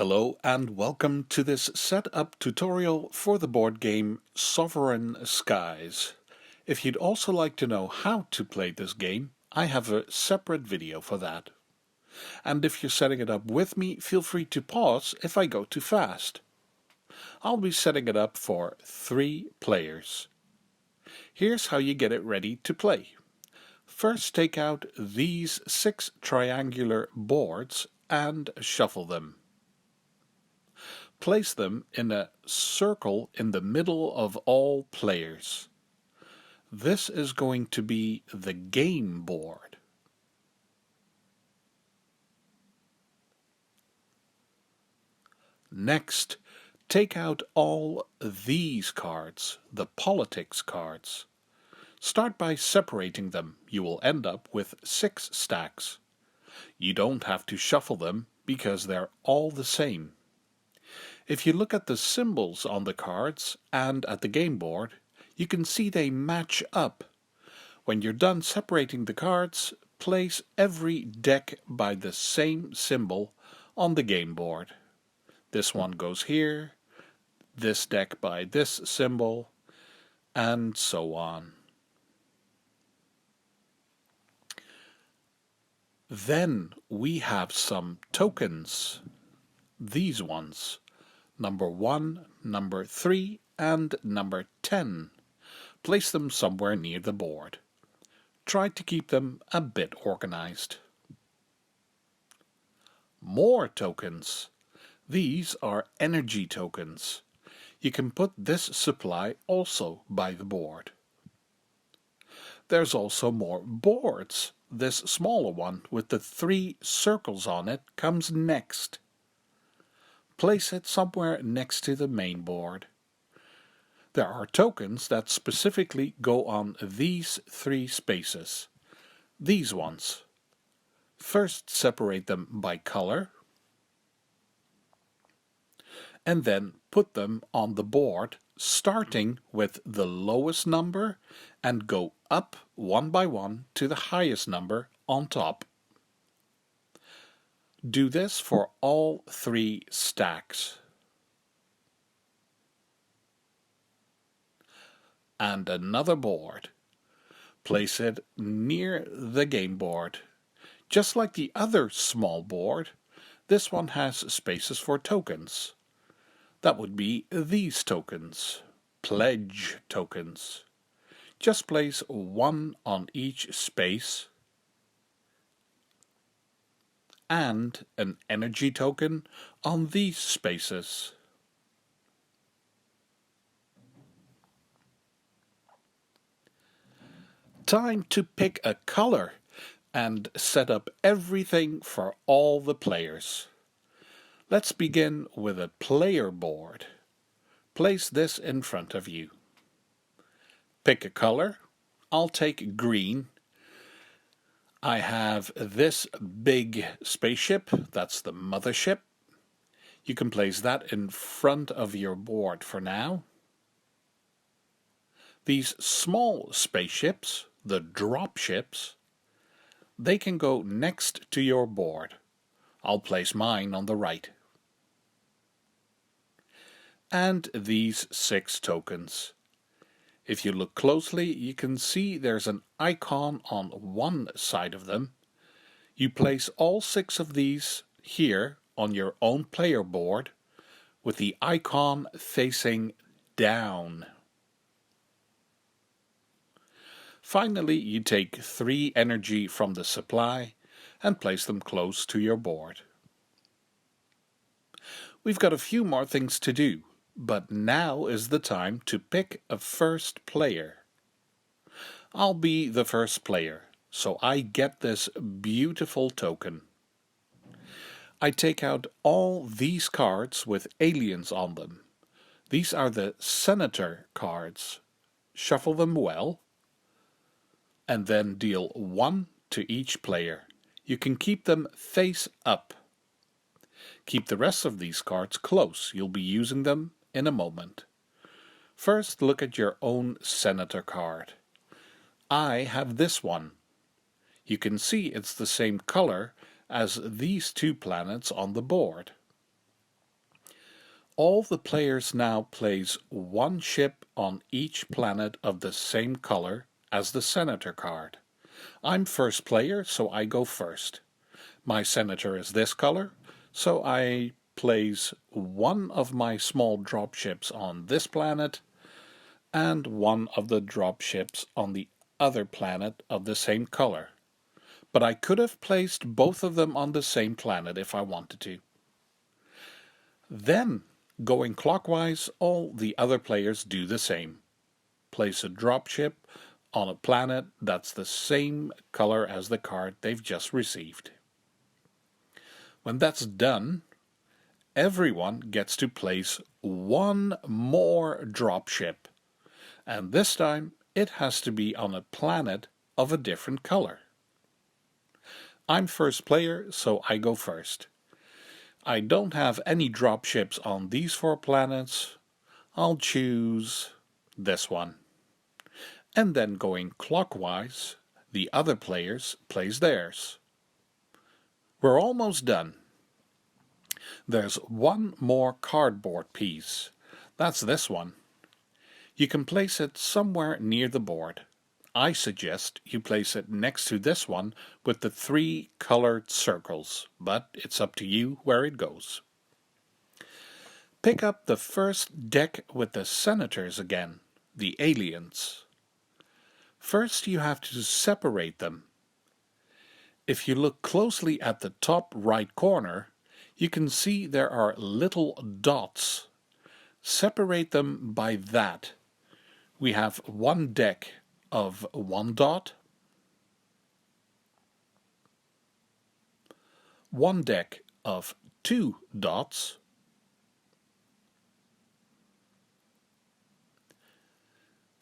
Hello and welcome to this setup tutorial for the board game Sovereign Skies. If you'd also like to know how to play this game, I have a separate video for that. And if you're setting it up with me, feel free to pause if I go too fast. I'll be setting it up for 3 players. Here's how you get it ready to play. First, take out these 6 triangular boards and shuffle them. Place them in a circle in the middle of all players. This is going to be the game board. Next, take out all these cards, the politics cards. Start by separating them. You will end up with 6 stacks. You don't have to shuffle them because they're all the same. If you look at the symbols on the cards and at the game board, you can see they match up. When you're done separating the cards, place every deck by the same symbol on the game board. This one goes here, this deck by this symbol, and so on. Then we have some tokens. These ones. Number 1, number 3, and number 10. Place them somewhere near the board. Try to keep them a bit organized. More tokens. These are energy tokens. You can put this supply also by the board. There's also more boards. This smaller one with the 3 circles on it comes next. Place it somewhere next to the main board. There are tokens that specifically go on these 3 spaces. These ones. First separate them by color and then put them on the board starting with the lowest number and go up one by one to the highest number on top. Do this for all 3 stacks. And another board. Place it near the game board. Just like the other small board, this one has spaces for tokens. That would be these tokens, pledge tokens. Just place 1 on each space and an energy token on these spaces. Time to pick a color and set up everything for all the players. Let's begin with a player board. Place this in front of you. Pick a color. I'll take green. I have this big spaceship, that's the mothership. You can place that in front of your board for now. These small spaceships, the drop ships, they can go next to your board. I'll place mine on the right. And these 6 tokens. If you look closely, you can see there's an icon on one side of them. You place all 6 of these here on your own player board with the icon facing down. Finally, you take 3 energy from the supply and place them close to your board. We've got a few more things to do. But now is the time to pick a first player. I'll be the first player, so I get this beautiful token. I take out all these cards with aliens on them. These are the senator cards. Shuffle them well, and then deal 1 to each player. You can keep them face up. Keep the rest of these cards close. You'll be using them in a moment. First, look at your own senator card. I have this one. You can see it's the same color as these 2 planets on the board. All the players now place one ship on each planet of the same color as the Senator card. I'm first player, so I go first. My Senator is this color, so I place one of my small dropships on this planet and one of the dropships on the other planet of the same color. But I could have placed both of them on the same planet if I wanted to. Then, going clockwise, all the other players do the same. Place a dropship on a planet that's the same color as the card they've just received. When that's done, everyone gets to place one more dropship, and this time it has to be on a planet of a different color. I'm first player, so I go first. I don't have any dropships on these 4 planets. I'll choose this one. And then going clockwise, the other players place theirs. We're almost done. There's one more cardboard piece. That's this one. You can place it somewhere near the board. I suggest you place it next to this one with the 3 colored circles, but it's up to you where it goes. Pick up the first deck with the senators again, the aliens. First you have to separate them. If you look closely at the top right corner, you can see there are little dots. Separate them by that. We have one deck of 1 dot, one deck of 2 dots,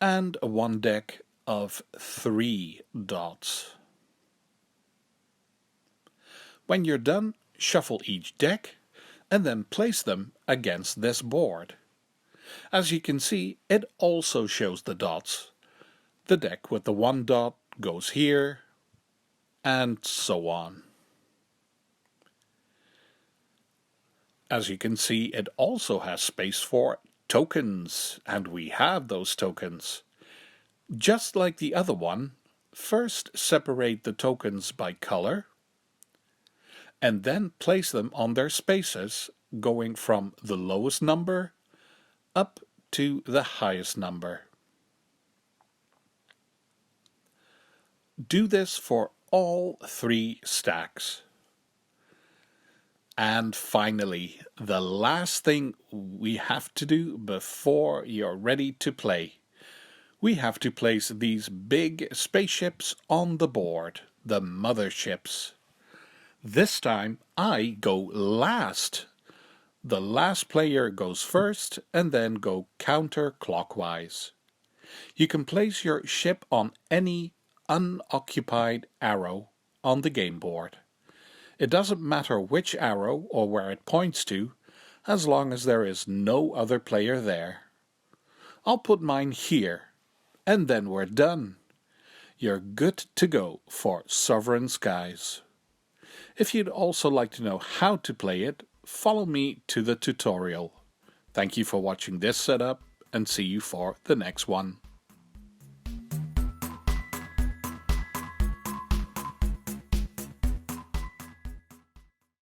and one deck of 3 dots. When you're done, shuffle each deck and then place them against this board. As you can see, it also shows the dots. The deck with the 1 dot goes here, and so on. As you can see, it also has space for tokens, and we have those tokens. Just like the other one, first separate the tokens by color, and then place them on their spaces, going from the lowest number up to the highest number. Do this for all 3 stacks. And finally, the last thing we have to do before you're ready to play. We have to place these big spaceships on the board, the motherships. This time I go last. The last player goes first and then go counterclockwise. You can place your ship on any unoccupied arrow on the game board. It doesn't matter which arrow or where it points to, as long as there is no other player there. I'll put mine here, and then we're done. You're good to go for Sovereign Skies. If you'd also like to know how to play it, follow me to the tutorial. Thank you for watching this setup, and see you for the next one.